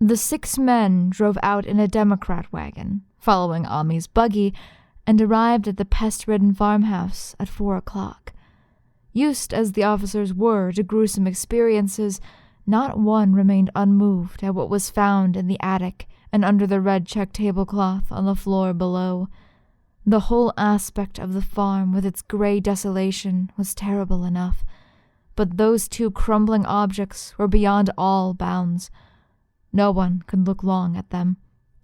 The 6 men drove out in a Democrat wagon, following Ami's buggy, and arrived at the pest-ridden farmhouse at 4 o'clock. Used as the officers were to gruesome experiences, not one remained unmoved at what was found in the attic and under the red check tablecloth on the floor below. The whole aspect of the farm with its gray desolation was terrible enough, but those 2 crumbling objects were beyond all bounds. No one could look long at them,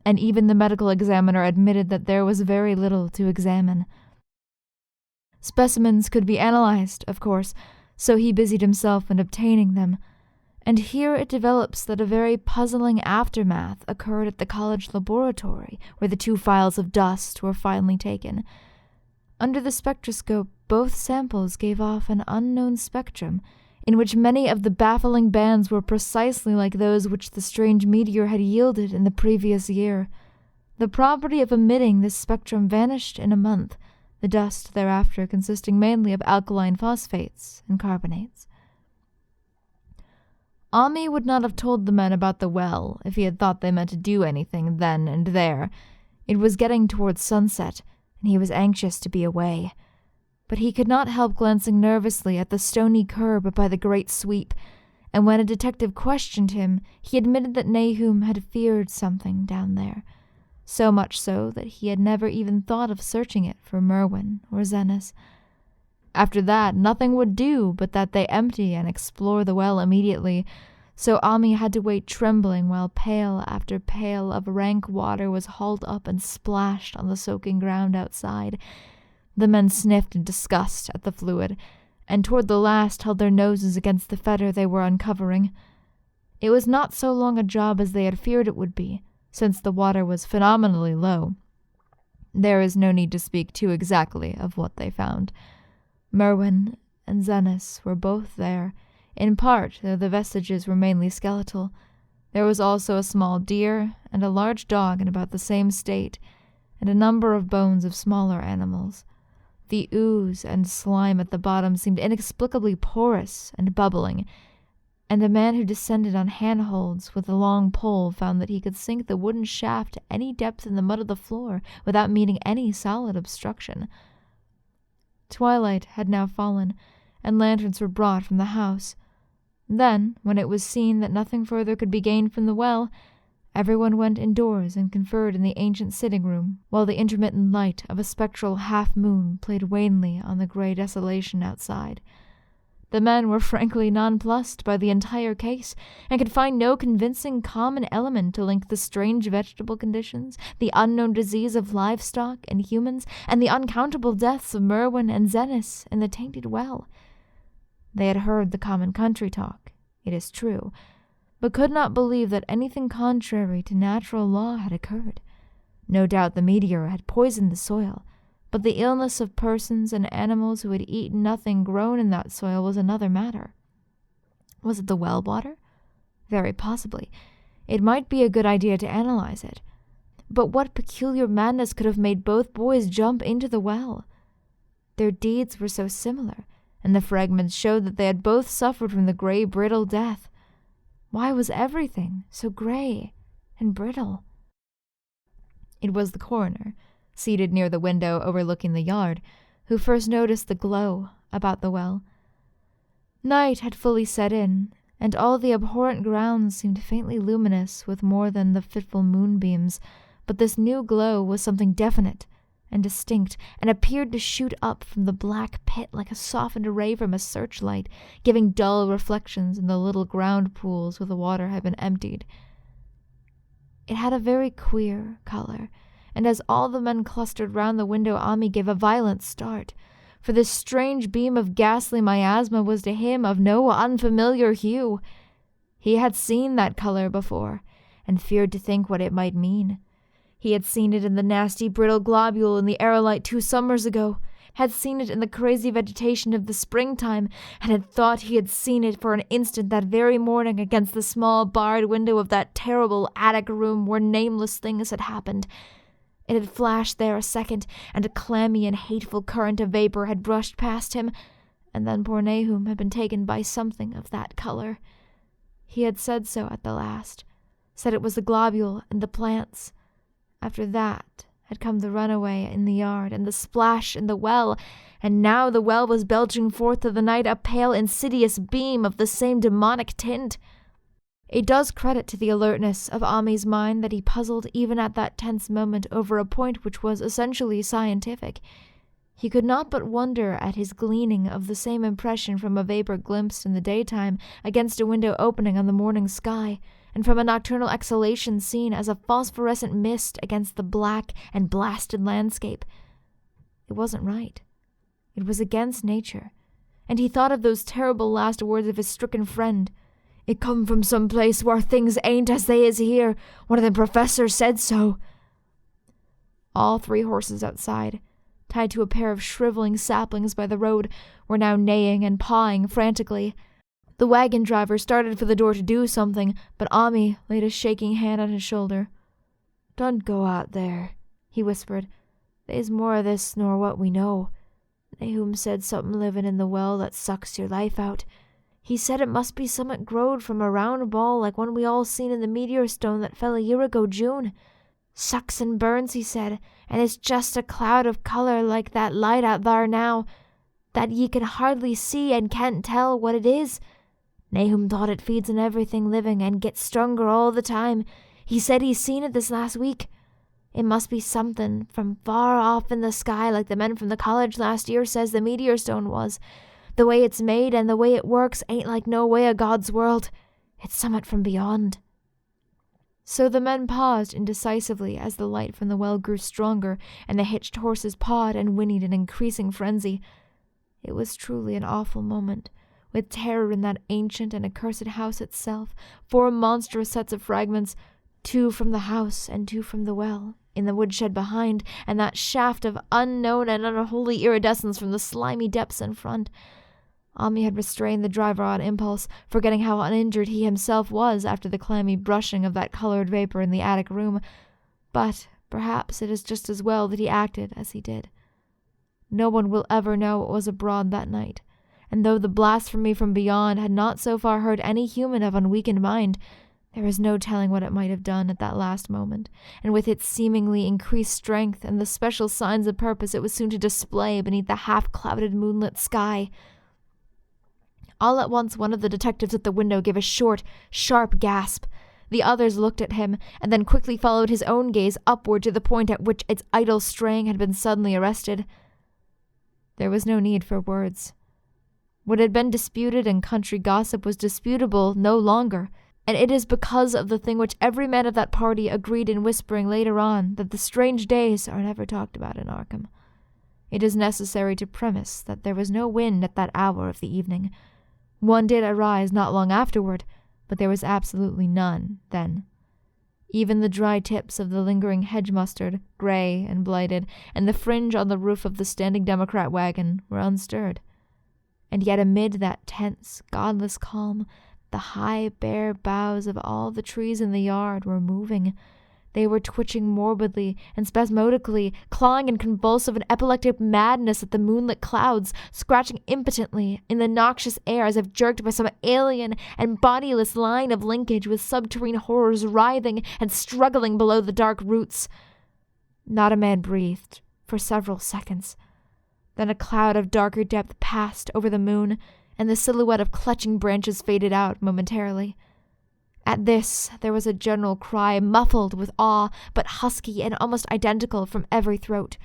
and even the medical examiner admitted that there was very little to examine. Specimens could be analyzed, of course, so he busied himself in obtaining them, and here it develops that a very puzzling aftermath occurred at the college laboratory where the 2 files of dust were finally taken. Under the spectroscope, both samples gave off an unknown spectrum, in which many of the baffling bands were precisely like those which the strange meteor had yielded in the previous year. The property of emitting this spectrum vanished in a month, the dust thereafter consisting mainly of alkaline phosphates and carbonates. Ami would not have told the men about the well if he had thought they meant to do anything then and there. It was getting towards sunset, and he was anxious to be away. But he could not help glancing nervously at the stony curb by the great sweep, and when a detective questioned him, he admitted that Nahum had feared something down there, so much so that he had never even thought of searching it for Merwin or Zenas. After that, nothing would do but that they empty and explore the well immediately, so Ami had to wait trembling while pail after pail of rank water was hauled up and splashed on the soaking ground outside. The men sniffed in disgust at the fluid, and toward the last held their noses against the fetor they were uncovering. It was not so long a job as they had feared it would be, since the water was phenomenally low. There is no need to speak too exactly of what they found. Merwin and Zenas were both there, in part, though the vestiges were mainly skeletal. There was also a small deer and a large dog in about the same state, and a number of bones of smaller animals. The ooze and slime at the bottom seemed inexplicably porous and bubbling, and the man who descended on handholds with a long pole found that he could sink the wooden shaft to any depth in the mud of the floor without meeting any solid obstruction. Twilight had now fallen, and lanterns were brought from the house. Then, when it was seen that nothing further could be gained from the well, everyone went indoors and conferred in the ancient sitting-room, while the intermittent light of a spectral half-moon played wanly on the grey desolation outside. The men were frankly nonplussed by the entire case, and could find no convincing common element to link the strange vegetable conditions, the unknown disease of livestock and humans, and the uncountable deaths of Merwin and Zenas in the tainted well. They had heard the common country talk, it is true, but could not believe that anything contrary to natural law had occurred. No doubt the meteor had poisoned the soil, but the illness of persons and animals who had eaten nothing grown in that soil was another matter. Was it the well water? Very possibly. It might be a good idea to analyze it. But what peculiar madness could have made both boys jump into the well? Their deeds were so similar, and the fragments showed that they had both suffered from the grey, brittle death. Why was everything so grey and brittle? It was the coroner, seated near the window overlooking the yard, who first noticed the glow about the well. Night had fully set in, and all the abhorrent grounds seemed faintly luminous with more than the fitful moonbeams, but this new glow was something definite and distinct, and appeared to shoot up from the black pit like a softened ray from a searchlight, giving dull reflections in the little ground pools where the water had been emptied. It had a very queer color, and as all the men clustered round the window, Ami gave a violent start, for this strange beam of ghastly miasma was to him of no unfamiliar hue. He had seen that color before, and feared to think what it might mean. He had seen it in the nasty brittle globule in the aerolite 2 summers ago, had seen it in the crazy vegetation of the springtime, and had thought he had seen it for an instant that very morning against the small barred window of that terrible attic room where nameless things had happened. It had flashed there a second, and a clammy and hateful current of vapor had brushed past him, and then poor Nahum had been taken by something of that color. He had said so at the last. said it was the globule and the plants. After that had come the runaway in the yard and the splash in the well, and now the well was belching forth to the night a pale, insidious beam of the same demonic tint. It does credit to the alertness of Ami's mind that he puzzled even at that tense moment over a point which was essentially scientific. He could not but wonder at his gleaning of the same impression from a vapor glimpsed in the daytime against a window opening on the morning sky, and from a nocturnal exhalation seen as a phosphorescent mist against the black and blasted landscape. It wasn't right. It was against nature, and he thought of those terrible last words of his stricken friend. "It come from some place where things ain't as they is here. One of them professors said so." All 3 horses outside, tied to a pair of shriveling saplings by the road, were now neighing and pawing frantically. The wagon driver started for the door to do something, but Ami laid a shaking hand on his shoulder. "Don't go out there," he whispered. "They's more of this nor what we know. Nahum said something living in the well that sucks your life out. He said it must be summat growed from a round ball like one we all seen in the meteor stone that fell a year ago June. Sucks and burns, he said, and it's just a cloud of colour like that light out there now, that ye can hardly see and can't tell what it is. Nahum thought it feeds on everything living and gets stronger all the time. He said he's seen it this last week. It must be something from far off in the sky like the men from the college last year says the meteor stone was. The way it's made and the way it works ain't like no way of God's world. It's summat from beyond." So the men paused indecisively as the light from the well grew stronger, and the hitched horses pawed and whinnied in increasing frenzy. It was truly an awful moment, with terror in that ancient and accursed house itself, 4 monstrous sets of fragments, 2 from the house and 2 from the well, in the woodshed behind, and that shaft of unknown and unholy iridescence from the slimy depths in front. Ami had restrained the driver on impulse, forgetting how uninjured he himself was after the clammy brushing of that colored vapor in the attic room. But perhaps it is just as well that he acted as he did. No one will ever know what was abroad that night, and though the blasphemy from beyond had not so far hurt any human of unweakened mind, there is no telling what it might have done at that last moment, and with its seemingly increased strength and the special signs of purpose it was soon to display beneath the half-clouded moonlit sky. All at once one of the detectives at the window gave a short, sharp gasp. The others looked at him, and then quickly followed his own gaze upward to the point at which its idle straying had been suddenly arrested. There was no need for words. What had been disputed in country gossip was disputable no longer, and it is because of the thing which every man of that party agreed in whispering later on that the strange days are never talked about in Arkham. It is necessary to premise that there was no wind at that hour of the evening. One did arise not long afterward, but there was absolutely none then. Even the dry tips of the lingering hedge mustard, grey and blighted, and the fringe on the roof of the standing Democrat wagon were unstirred. And yet amid that tense, godless calm, the high, bare boughs of all the trees in the yard were moving. They were twitching morbidly and spasmodically, clawing in convulsive and epileptic madness at the moonlit clouds, scratching impotently in the noxious air as if jerked by some alien and bodiless line of linkage with subterrene horrors writhing and struggling below the dark roots. Not a man breathed for several seconds. Then a cloud of darker depth passed over the moon, and the silhouette of clutching branches faded out momentarily. At this, there was a general cry, muffled with awe, but husky and almost identical from every throat.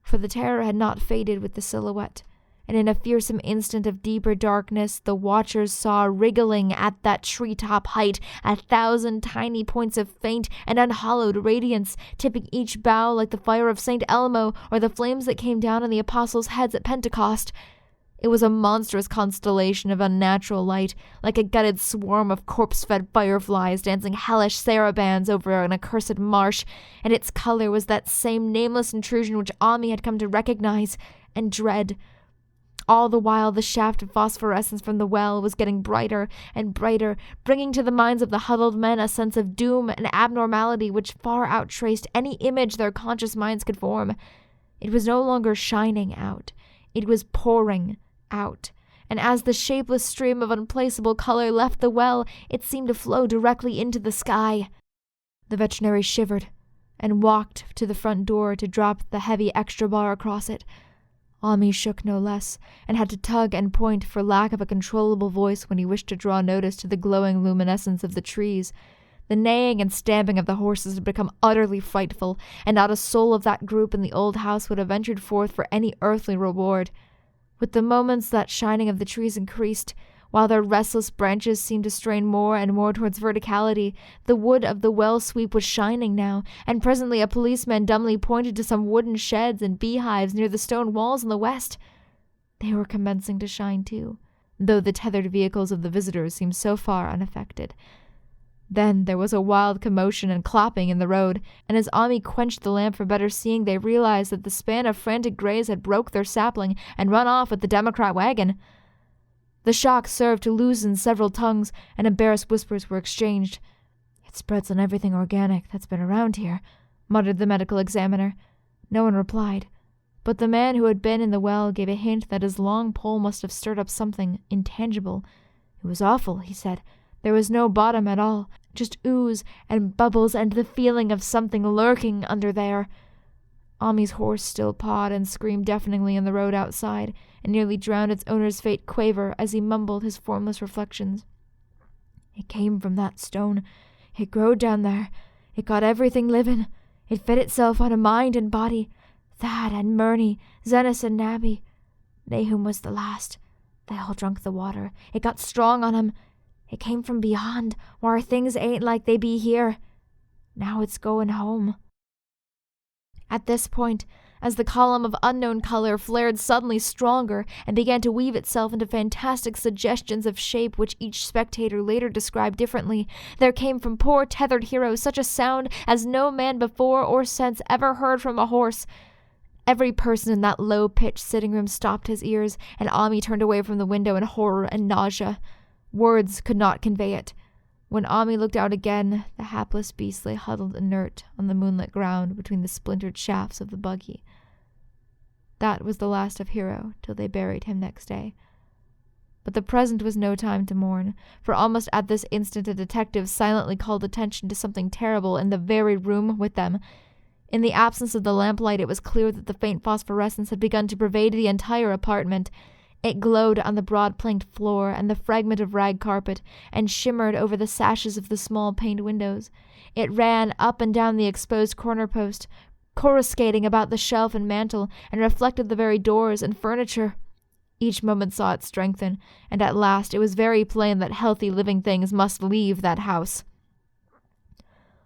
For the terror had not faded with the silhouette, and in a fearsome instant of deeper darkness, the watchers saw wriggling at that treetop height 1,000 tiny points of faint and unhallowed radiance, tipping each bough like the fire of St. Elmo or the flames that came down on the apostles' heads at Pentecost. It was a monstrous constellation of unnatural light, like a gutted swarm of corpse-fed fireflies dancing hellish sarabands over an accursed marsh, and its color was that same nameless intrusion which Ami had come to recognize and dread. All the while the shaft of phosphorescence from the well was getting brighter and brighter, bringing to the minds of the huddled men a sense of doom and abnormality which far outtraced any image their conscious minds could form. It was no longer shining out. It was pouring out, and as the shapeless stream of unplaceable color left the well, it seemed to flow directly into the sky. The veterinary shivered and walked to the front door to drop the heavy extra bar across it. Ami shook no less, and had to tug and point for lack of a controllable voice when he wished to draw notice to the glowing luminescence of the trees. The neighing and stamping of the horses had become utterly frightful, and not a soul of that group in the old house would have ventured forth for any earthly reward. With the moments that shining of the trees increased, while their restless branches seemed to strain more and more towards verticality, the wood of the well sweep was shining now, and presently a policeman dumbly pointed to some wooden sheds and beehives near the stone walls in the west. They were commencing to shine too, though the tethered vehicles of the visitors seemed so far unaffected. Then there was a wild commotion and clapping in the road, and as Ami quenched the lamp for better seeing, they realized that the span of frantic greys had broke their sapling and run off with the Democrat wagon. The shock served to loosen several tongues, and embarrassed whispers were exchanged. "It spreads on everything organic that's been around here," muttered the medical examiner. No one replied, but the man who had been in the well gave a hint that his long pole must have stirred up something intangible. "It was awful," he said. "There was no bottom at all, just ooze and bubbles and the feeling of something lurking under there." Ami's horse still pawed and screamed deafeningly in the road outside, and nearly drowned its owner's faint quaver as he mumbled his formless reflections. "It came from that stone. It growed down there. It got everything living. It fed itself on a mind and body. Thad and Murney, Zenas and Nabby. Nahum was the last. They all drunk the water. It got strong on 'em. It came from beyond, where things ain't like they be here. Now it's going home." At this point, as the column of unknown color flared suddenly stronger and began to weave itself into fantastic suggestions of shape which each spectator later described differently, there came from poor tethered hero such a sound as no man before or since ever heard from a horse. Every person in that low-pitched sitting room stopped his ears, and Ami turned away from the window in horror and nausea. Words could not convey it. When Ami looked out again, the hapless beast lay huddled inert on the moonlit ground between the splintered shafts of the buggy. That was the last of Hero till they buried him next day. But the present was no time to mourn, for almost at this instant a detective silently called attention to something terrible in the very room with them. In the absence of the lamplight, it was clear that the faint phosphorescence had begun to pervade the entire apartment. It glowed on the broad planked floor and the fragment of rag carpet, and shimmered over the sashes of the small paned windows. It ran up and down the exposed corner post, coruscating about the shelf and mantel, and reflected the very doors and furniture. Each moment saw it strengthen, and at last it was very plain that healthy living things must leave that house.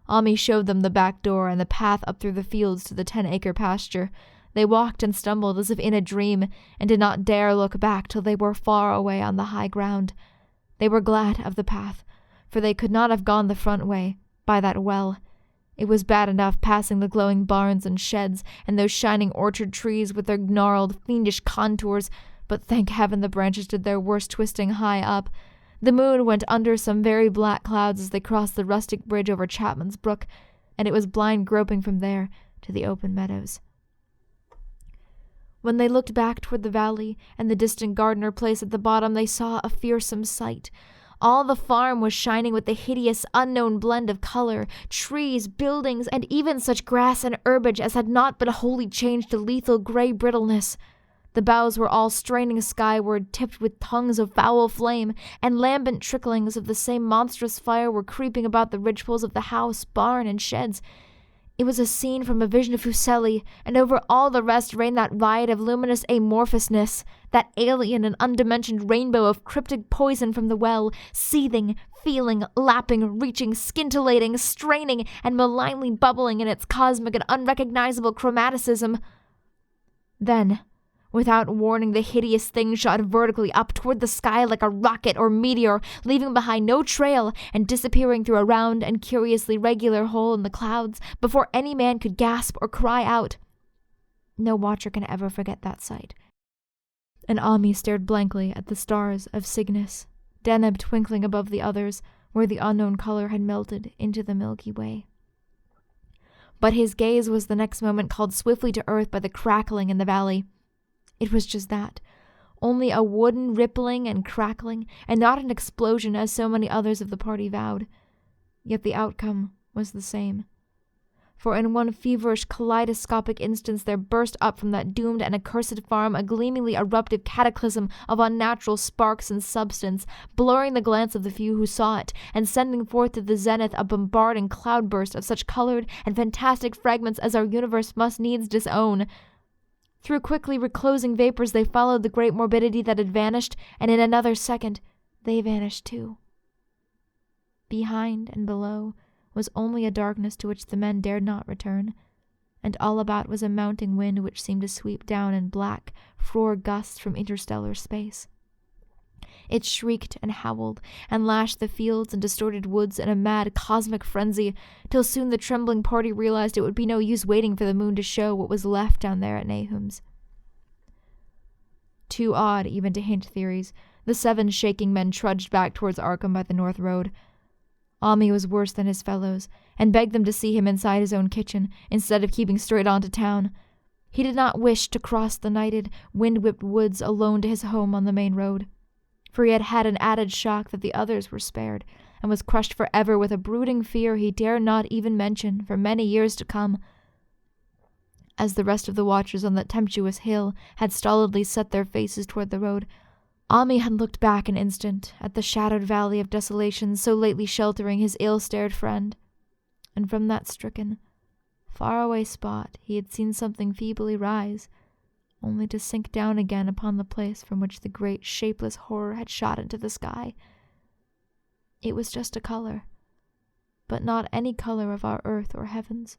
Ami showed them the back door and the path up through the fields to the 10-acre pasture. They walked and stumbled as if in a dream, and did not dare look back till they were far away on the high ground. They were glad of the path, for they could not have gone the front way, by that well. It was bad enough passing the glowing barns and sheds, and those shining orchard trees with their gnarled, fiendish contours, but thank heaven the branches did their worst twisting high up. The moon went under some very black clouds as they crossed the rustic bridge over Chapman's Brook, and it was blind groping from there to the open meadows. When they looked back toward the valley and the distant Gardner place at the bottom, they saw a fearsome sight. All the farm was shining with the hideous, unknown blend of color, trees, buildings, and even such grass and herbage as had not been wholly changed to lethal gray brittleness. The boughs were all straining skyward, tipped with tongues of foul flame, and lambent tricklings of the same monstrous fire were creeping about the ridgepoles of the house, barn, and sheds. It was a scene from a vision of Fuseli, and over all the rest reigned that riot of luminous amorphousness, that alien and undimensioned rainbow of cryptic poison from the well, seething, feeling, lapping, reaching, scintillating, straining, and malignly bubbling in its cosmic and unrecognizable chromaticism. Then, without warning, the hideous thing shot vertically up toward the sky like a rocket or meteor, leaving behind no trail and disappearing through a round and curiously regular hole in the clouds before any man could gasp or cry out. No watcher can ever forget that sight. And Ami stared blankly at the stars of Cygnus, Deneb twinkling above the others, where the unknown color had melted into the Milky Way. But his gaze was the next moment called swiftly to earth by the crackling in the valley. It was just that. only a wooden rippling and crackling, and not an explosion as so many others of the party vowed. Yet the outcome was the same. For in one feverish, kaleidoscopic instance there burst up from that doomed and accursed farm a gleamingly eruptive cataclysm of unnatural sparks and substance, blurring the glance of the few who saw it, and sending forth to the zenith a bombarding cloudburst of such colored and fantastic fragments as our universe must needs disown. Through quickly reclosing vapors they followed the great morbidity that had vanished, and in another second they vanished too. Behind and below was only a darkness to which the men dared not return, and all about was a mounting wind which seemed to sweep down in black, frore gusts from interstellar space. It shrieked and howled, and lashed the fields and distorted woods in a mad cosmic frenzy, till soon the trembling party realized it would be no use waiting for the moon to show what was left down there at Nahum's. Too odd even to hint theories, the 7 shaking men trudged back towards Arkham by the north road. Ami was worse than his fellows, and begged them to see him inside his own kitchen, instead of keeping straight on to town. He did not wish to cross the nighted, wind-whipped woods alone to his home on the main road, for he had had an added shock that the others were spared, and was crushed forever with a brooding fear he dared not even mention for many years to come. As the rest of the watchers on that tempestuous hill had stolidly set their faces toward the road, Ami had looked back an instant at the shadowed valley of desolation so lately sheltering his ill-starred friend, and from that stricken, far-away spot he had seen something feebly rise, only to sink down again upon the place from which the great shapeless horror had shot into the sky. It was just a color, but not any color of our earth or heavens,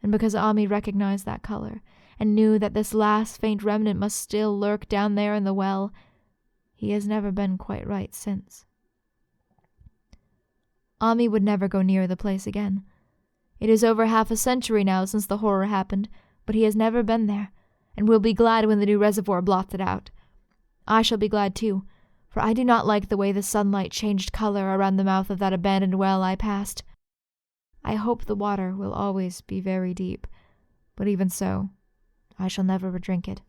and because Ami recognized that color, and knew that this last faint remnant must still lurk down there in the well, he has never been quite right since. Ami would never go near the place again. It is over half a century now since the horror happened, but he has never been there, and will be glad when the new reservoir blots it out. I shall be glad too, for I do not like the way the sunlight changed color around the mouth of that abandoned well I passed. I hope the water will always be very deep, but even so, I shall never drink it.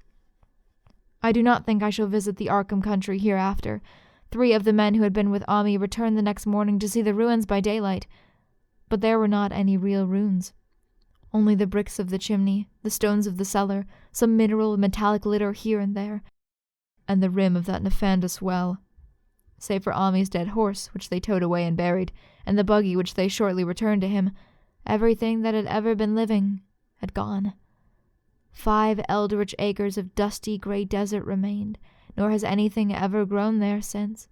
I do not think I shall visit the Arkham country hereafter. 3 of the men who had been with Ami returned the next morning to see the ruins by daylight, but there were not any real ruins. Only the bricks of the chimney, the stones of the cellar, some mineral and metallic litter here and there, and the rim of that nefandous well. Save for Ami's dead horse, which they towed away and buried, and the buggy which they shortly returned to him, everything that had ever been living had gone. 5 eldritch acres of dusty grey desert remained, nor has anything ever grown there since.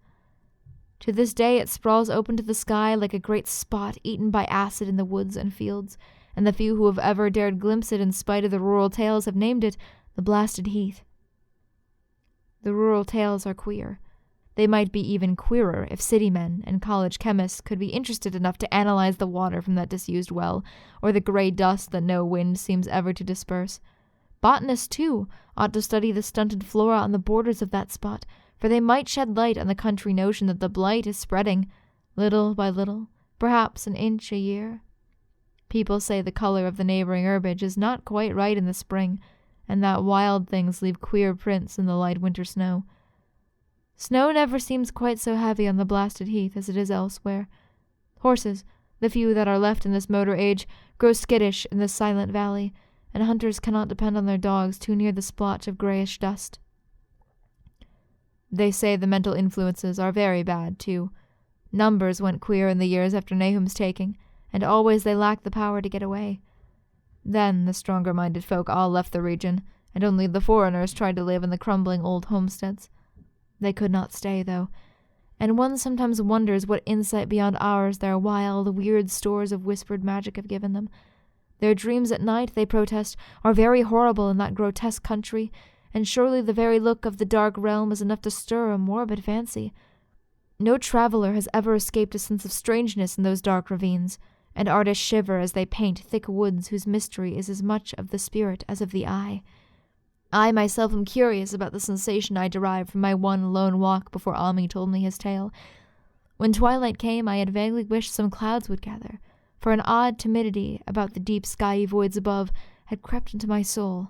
To this day it sprawls open to the sky like a great spot eaten by acid in the woods and fields, and the few who have ever dared glimpse it in spite of the rural tales have named it the Blasted Heath. The rural tales are queer. They might be even queerer if city men and college chemists could be interested enough to analyze the water from that disused well, or the grey dust that no wind seems ever to disperse. Botanists, too, ought to study the stunted flora on the borders of that spot, for they might shed light on the country notion that the blight is spreading, little by little, perhaps an inch a year. People say the color of the neighboring herbage is not quite right in the spring, and that wild things leave queer prints in the light winter snow. Snow never seems quite so heavy on the Blasted Heath as it is elsewhere. Horses, the few that are left in this motor age, grow skittish in this silent valley, and hunters cannot depend on their dogs too near the splotch of greyish dust. They say the mental influences are very bad, too. Numbers went queer in the years after Nahum's taking, and always they lacked the power to get away. Then the stronger-minded folk all left the region, and only the foreigners tried to live in the crumbling old homesteads. They could not stay, though, and one sometimes wonders what insight beyond ours their wild, weird stores of whispered magic have given them. Their dreams at night, they protest, are very horrible in that grotesque country, and surely the very look of the dark realm is enough to stir a morbid fancy. No traveller has ever escaped a sense of strangeness in those dark ravines, and artists shiver as they paint thick woods whose mystery is as much of the spirit as of the eye. I myself am curious about the sensation I derived from my one lone walk before Ami told me his tale. When twilight came, I had vaguely wished some clouds would gather, for an odd timidity about the deep skyey voids above had crept into my soul.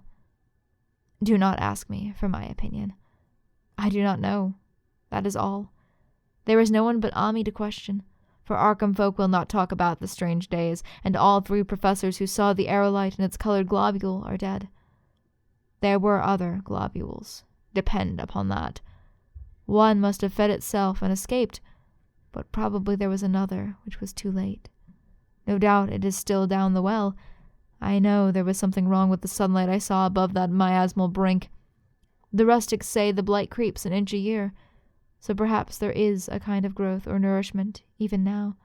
Do not ask me for my opinion. I do not know. That is all. There is no one but Ami to question, for Arkham folk will not talk about the strange days, and all 3 professors who saw the aerolite and its colored globule are dead. There were other globules. Depend upon that. One must have fed itself and escaped, but probably there was another, which was too late. No doubt it is still down the well. I know there was something wrong with the sunlight I saw above that miasmal brink. The rustics say the blight creeps an inch a year, so perhaps there is a kind of growth or nourishment, even now.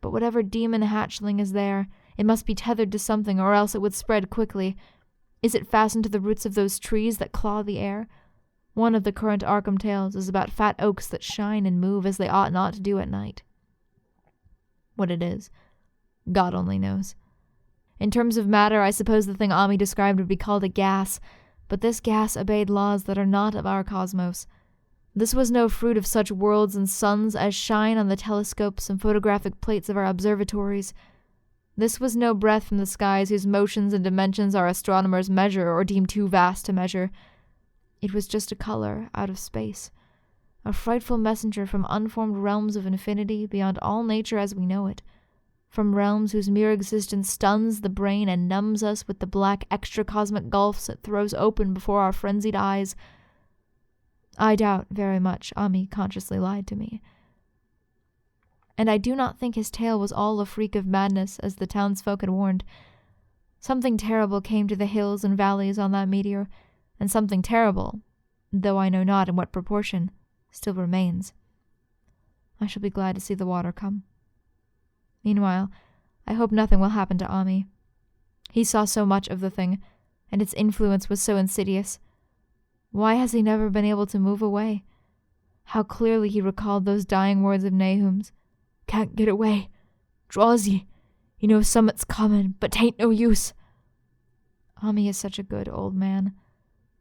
But whatever demon hatchling is there, it must be tethered to something, or else it would spread quickly. Is it fastened to the roots of those trees that claw the air? One of the current Arkham tales is about fat oaks that shine and move as they ought not to do at night. What it is, God only knows. In terms of matter, I suppose the thing Ami described would be called a gas, but this gas obeyed laws that are not of our cosmos. This was no fruit of such worlds and suns as shine on the telescopes and photographic plates of our observatories. This was no breath from the skies whose motions and dimensions our astronomers measure or deem too vast to measure. It was just a color out of space, a frightful messenger from unformed realms of infinity beyond all nature as we know it, from realms whose mere existence stuns the brain and numbs us with the black extra-cosmic gulfs it throws open before our frenzied eyes. I doubt very much Ami consciously lied to me. And I do not think his tale was all a freak of madness, as the townsfolk had warned. Something terrible came to the hills and valleys on that meteor, and something terrible, though I know not in what proportion, still remains. I shall be glad to see the water come. Meanwhile, I hope nothing will happen to Ami. He saw so much of the thing, and its influence was so insidious. Why has he never been able to move away? How clearly he recalled those dying words of Nahum's. "Can't get away. Drowsy. You know summat's comin', but 'tain't no use." Ami is such a good old man.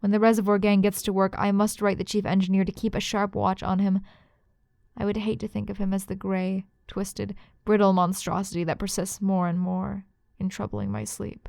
When the reservoir gang gets to work, I must write the chief engineer to keep a sharp watch on him. I would hate to think of him as the gray, twisted, brittle monstrosity that persists more and more in troubling my sleep.